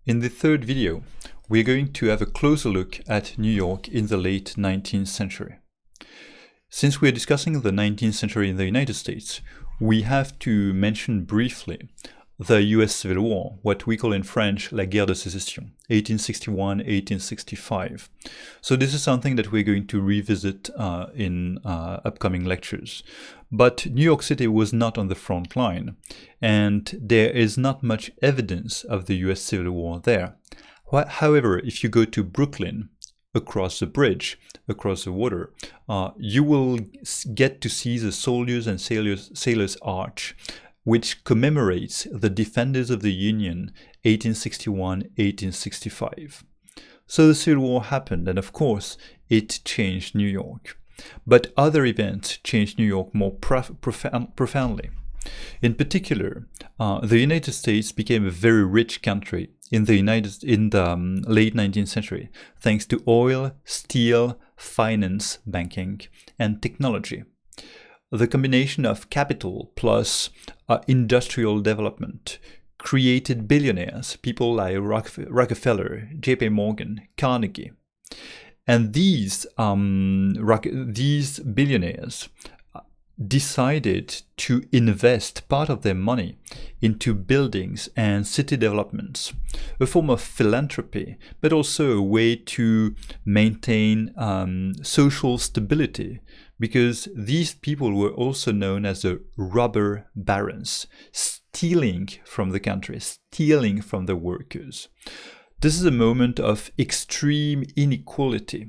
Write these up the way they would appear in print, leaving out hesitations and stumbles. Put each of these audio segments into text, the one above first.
In the third video, we're going to have a closer look at New York in the late 19th century. Since we're discussing the 19th century in the United States, we have to mention briefly the US Civil War, what we call in French la guerre de sécession, 1861-1865. So this is something that we're going to revisit in upcoming lectures. But New York City was not on the front line, and there is not much evidence of the US Civil War there. However, if you go to Brooklyn, across the bridge, across the water, you will get to see the Soldiers and Sailors Arch, which commemorates the Defenders of the Union 1861-1865. So the Civil War happened, and of course, it changed New York. But other events changed New York more profoundly. In particular, the United States became a very rich country in the late 19th century, thanks to oil, steel, finance, banking, and technology. The combination of capital plus industrial development created billionaires, people like Rockefeller, J.P. Morgan, Carnegie. And these billionaires decided to invest part of their money into buildings and city developments, a form of philanthropy, but also a way to maintain social stability, because these people were also known as the robber barons, stealing from the country, stealing from the workers. This is a moment of extreme inequality,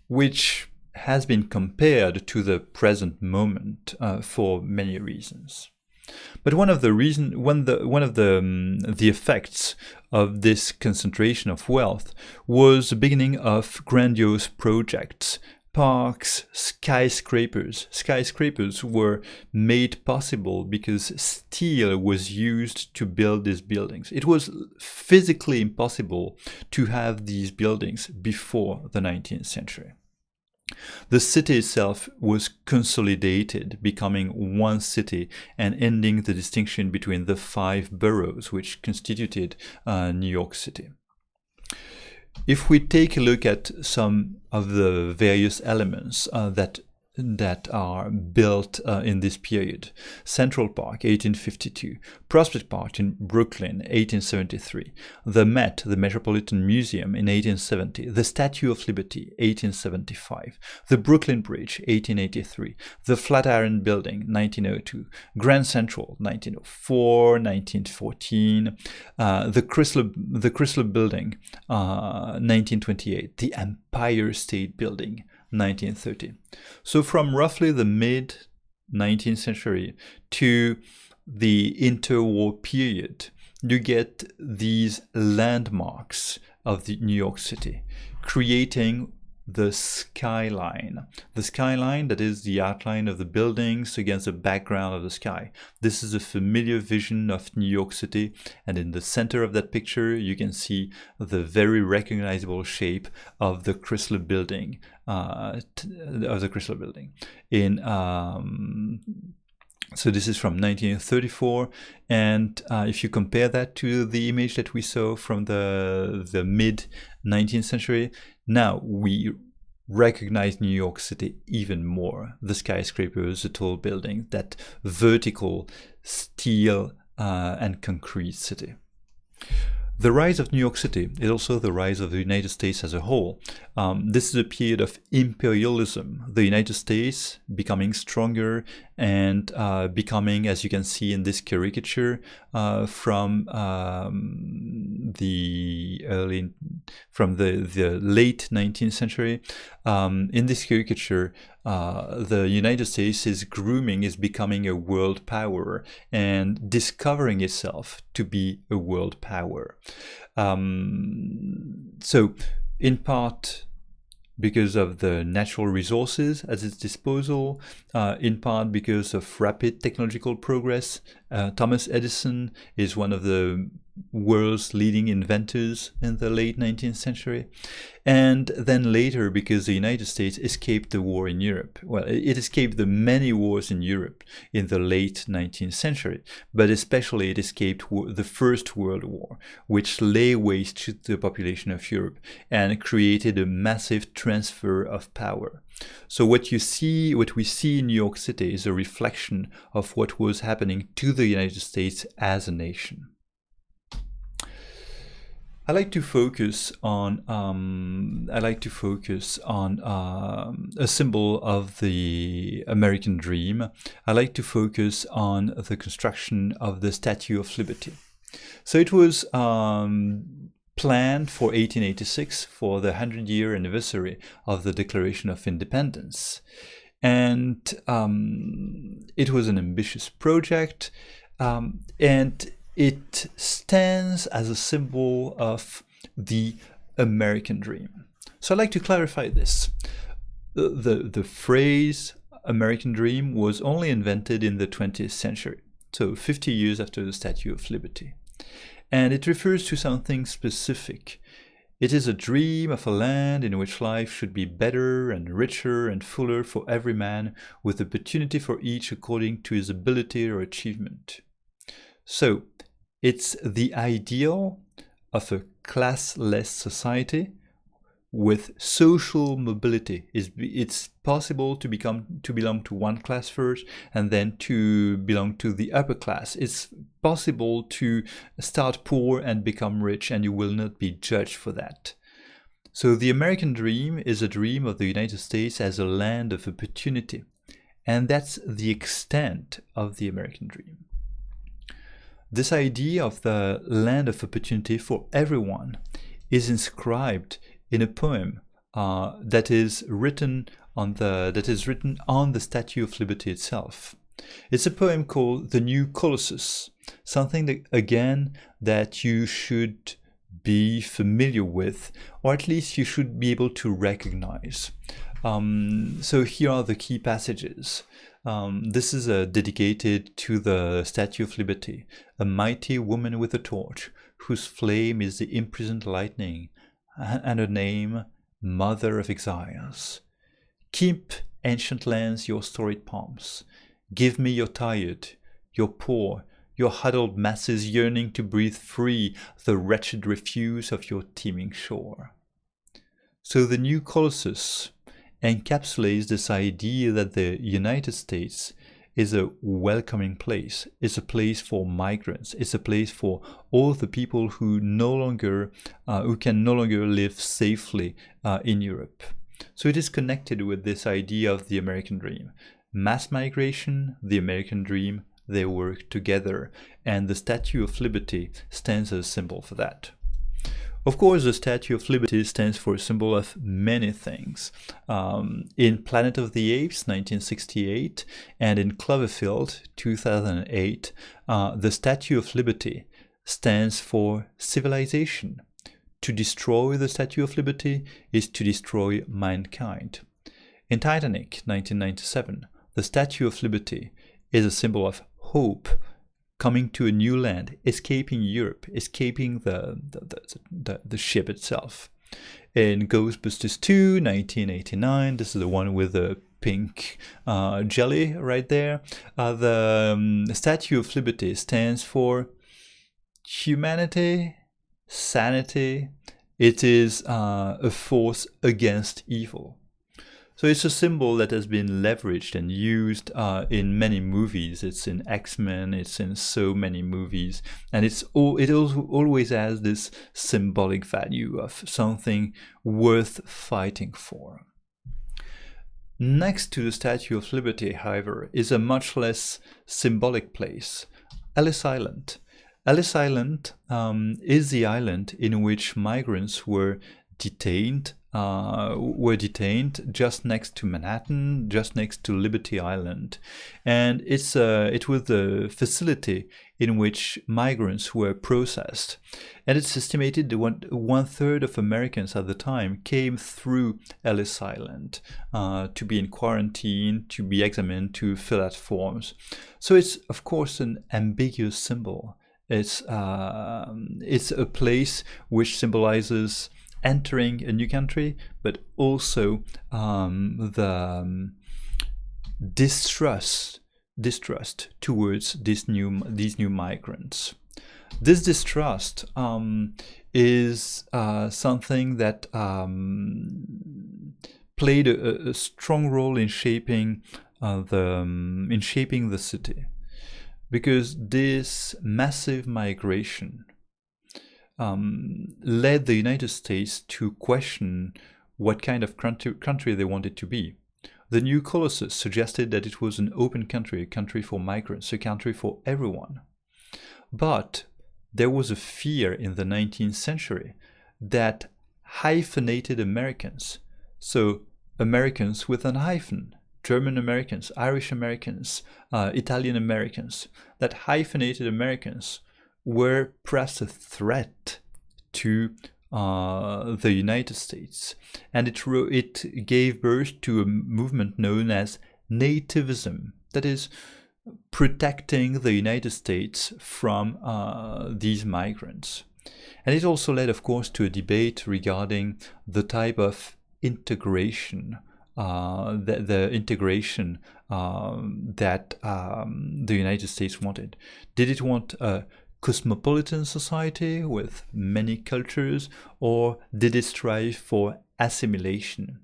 which has been compared to the present moment for many reasons. But one of the effects of this concentration of wealth was the beginning of grandiose projects. Parks, skyscrapers. Skyscrapers were made possible because steel was used to build these buildings. It was physically impossible to have these buildings before the 19th century. The city itself was consolidated, becoming one city and ending the distinction between the 5 boroughs which constituted New York City. If we take a look at some of the various elements that are built in this period: Central Park, 1852, Prospect Park in Brooklyn, 1873, the Met, the Metropolitan Museum, in 1870, the Statue of Liberty, 1875, the Brooklyn Bridge, 1883, the Flatiron Building, 1902, Grand Central, 1904, 1914, the Chrysler Building, 1928, the Empire State Building, 1930. So from roughly the mid-19th century to the interwar period, you get these landmarks of the New York City, creating the skyline. The skyline, that is the outline of the buildings against the background of the sky. This is a familiar vision of New York City, and in the center of that picture you can see the very recognizable shape of the Chrysler Building. So this is from 1934, and if you compare that to the image that we saw from the mid-19th century, now we recognize New York City even more. The skyscrapers, the tall buildings, that vertical steel and concrete city. The rise of New York City is also the rise of the United States as a whole. This is a period of imperialism. The United States becoming stronger and becoming, as you can see in this caricature, from the late 19th century. In this caricature, the United States is becoming a world power and discovering itself to be a world power. So, in part because of the natural resources at its disposal, in part because of rapid technological progress, Thomas Edison is one of the world's leading inventors in the late 19th century. And then later, because the United States escaped the war in Europe, well, it escaped the many wars in Europe in the late 19th century, but especially it escaped the First World War, which lay waste to the population of Europe and created a massive transfer of power. So what we see in New York City is a reflection of what was happening to the United States as a nation. I like to focus on a symbol of the American dream. I like to focus on the construction of the Statue of Liberty. So it was planned for 1886, for the 100-year anniversary of the Declaration of Independence, and it was an ambitious project, and it stands as a symbol of the American dream. So I'd like to clarify this. The phrase American dream was only invented in the 20th century, so 50 years after the Statue of Liberty. And it refers to something specific. It is a dream of a land in which life should be better and richer and fuller for every man, with opportunity for each according to his ability or achievement. So, it's the ideal of a classless society with social mobility. It's possible to belong to one class first and then to belong to the upper class. It's possible to start poor and become rich, and you will not be judged for that. So the American dream is a dream of the United States as a land of opportunity, and that's the extent of the American dream. This idea of the land of opportunity for everyone is inscribed in a poem that is written on the Statue of Liberty itself. It's a poem called "The New Colossus," something that you should be familiar with, or at least you should be able to recognize. So here are the key passages. This is dedicated to the Statue of Liberty, a mighty woman with a torch, whose flame is the imprisoned lightning, and her name, Mother of Exiles. Keep, ancient lands, your storied palms. Give me your tired, your poor, your huddled masses yearning to breathe free the wretched refuse of your teeming shore. So the new Colossus encapsulates this idea that the United States is a welcoming place. It's a place for migrants. It's a place for all the people who can no longer live safely in Europe. So it is connected with this idea of the American dream. Mass migration, the American dream, they work together, and the Statue of Liberty stands as a symbol for that. Of course, the Statue of Liberty stands for a symbol of many things. In Planet of the Apes, 1968, and in Cloverfield, 2008, the Statue of Liberty stands for civilization. To destroy the Statue of Liberty is to destroy mankind. In Titanic, 1997, the Statue of Liberty is a symbol of hope, coming to a new land, escaping Europe, escaping the ship itself. In Ghostbusters 2, 1989, this is the one with the pink jelly right there, the Statue of Liberty stands for humanity, sanity. It is a force against evil. So it's a symbol that has been leveraged and used in many movies. It's in X-Men, it's in so many movies, and it always has this symbolic value of something worth fighting for. Next to the Statue of Liberty, however, is a much less symbolic place, Ellis Island. Ellis Island is the island in which migrants were detained were detained just next to Manhattan, just next to Liberty Island, and it was the facility in which migrants were processed. And it's estimated that one third of Americans at the time came through Ellis Island to be in quarantine, to be examined, to fill out forms. So it's of course an ambiguous symbol. It's a place which symbolizes entering a new country, but also the distrust towards these new migrants. This distrust is something that played a strong role in shaping the city, because this massive migration led the United States to question what kind of country they wanted to be. The new Colossus suggested that it was an open country, a country for migrants, a country for everyone. But there was a fear in the 19th century that hyphenated Americans, so Americans with an hyphen, German Americans, Irish Americans, Italian Americans, that hyphenated Americans were perhaps a threat to the United States, and it gave birth to a movement known as nativism, that is, protecting the United States from these migrants. And it also led, of course, to a debate regarding the type of integration, the integration that the United States wanted. Did it want a cosmopolitan society with many cultures, or did it strive for assimilation?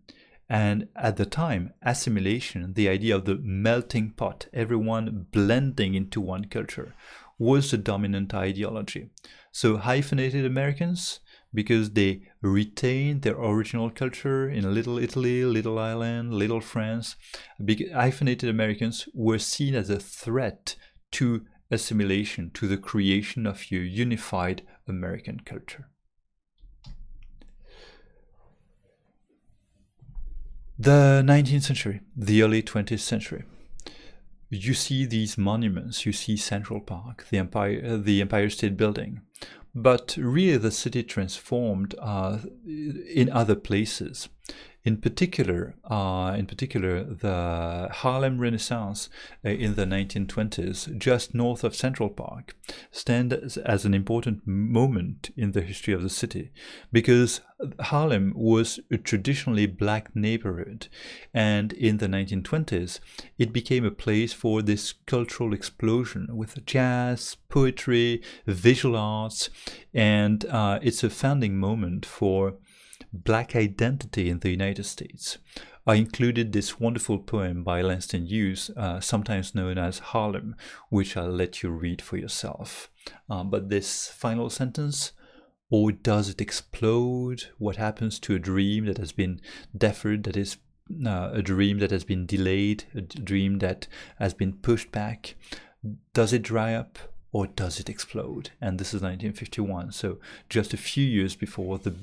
And at the time, assimilation, the idea of the melting pot, everyone blending into one culture, was the dominant ideology. So hyphenated Americans, because they retained their original culture in Little Italy, Little Ireland, Little France, hyphenated Americans were seen as a threat to assimilation, to the creation of a unified American culture. The 19th century, the early 20th century. You see these monuments, you see Central Park, the Empire State Building, but really the city transformed in other places. In particular, the Harlem Renaissance in the 1920s, just north of Central Park, stands as an important moment in the history of the city, because Harlem was a traditionally black neighborhood, and in the 1920s, it became a place for this cultural explosion with jazz, poetry, visual arts, and it's a founding moment for Black identity in the United States. I included this wonderful poem by Langston Hughes, sometimes known as Harlem, which I'll let you read for yourself. But this final sentence, or does it explode? What happens to a dream that has been deferred, that is a dream that has been delayed, a dream that has been pushed back? Does it dry up, or does it explode? And this is 1951, so just a few years before the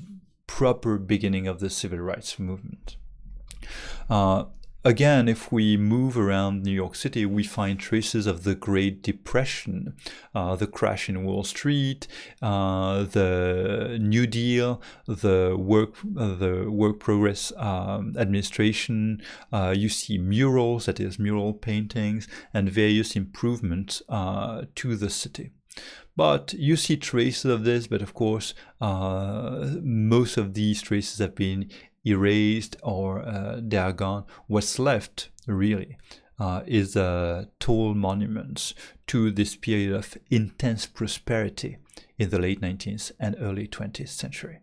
proper beginning of the civil rights movement. Again, if we move around New York City, we find traces of the Great Depression, the crash in Wall Street, the New Deal, the work progress administration. You see murals, that is, mural paintings, and various improvements to the city. But you see traces of this, but of course, most of these traces have been erased or they are gone. What's left, really, is tall monuments to this period of intense prosperity in the late 19th and early 20th century.